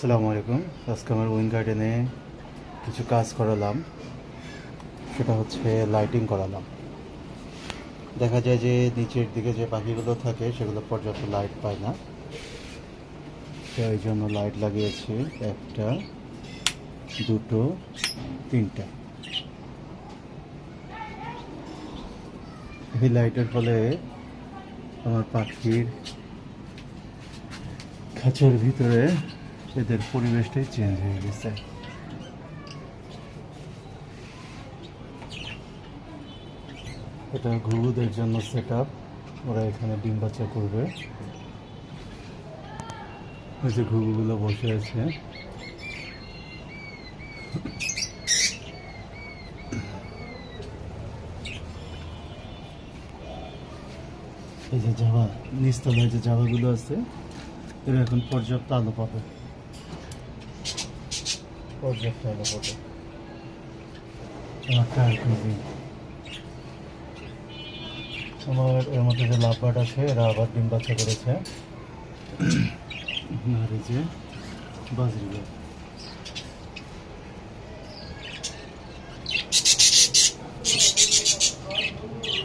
আসসালামু আলাইকুম। আজকে আমার উইং গার্ডেনে কিছু কাজ করালাম, সেটা হচ্ছে লাইটিং করালাম। দেখা যায় যে নিচের দিকে যে পাখিগুলো থাকে সেগুলো পর্যাপ্ত লাইট পায় না, তো এই জন্য লাইট লাগিয়েছি। একটা, দুটো, তিনটা। এই লাইটের ফলে আমার পাখির খাঁচার ভিতরে এদের পরিবেশটাই চেঞ্জ হয়ে গেছে। এটা ঘুঘুদের জন্য সেট আপ, ওরা এখানে ডিম বাচ্চা করবে। ওই যে ঘুঘুগুলো বসে আছে। এই যে জাভা, নিচতলায় যে জাভাগুলো আছে, এরা এখন পর্যাপ্ত আলো পাবে, পর্যাপ্ত আলো পাবে। আমার এর মধ্যে যে লাভবার্ড আছে এরা আবার ডিম বাচ্চা করেছে। আর এই যে বাজরিগার,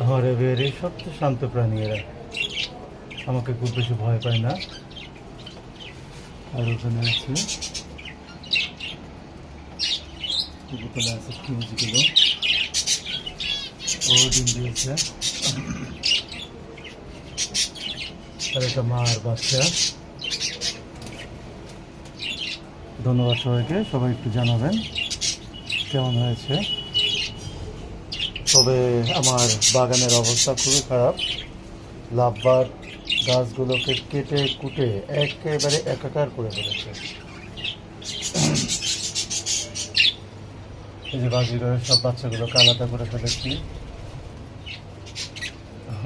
আমার এবারে সবচেয়ে শান্ত প্রাণী এরা, আমাকে খুব বেশি ভয় পায় না। আর ওখানে আছে উপতলা আছে কিউজগুলো, ও ডিম দিয়েছে। আর এটা মা আর বাচ্চা। ধন্যবাদ সবাইকে, সবাই একটু জানাবেন কেমন হয়েছে। তবে আমার বাগানের অবস্থা খুবই খারাপ, লাভবার গাছগুলোকে কেটে কুটে একেবারে একাকার করে ফেলেছে। এই যে বাজিগরের সব বাচ্চাগুলোকে আলাদা করে ফেলেছি।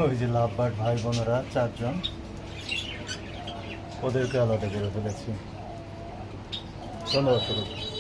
ওই যে লাভবার ভাই বোনেরা 4 জন, ওদেরকে আলাদা করে ফেলেছি। ধন্যবাদ সবাইকে।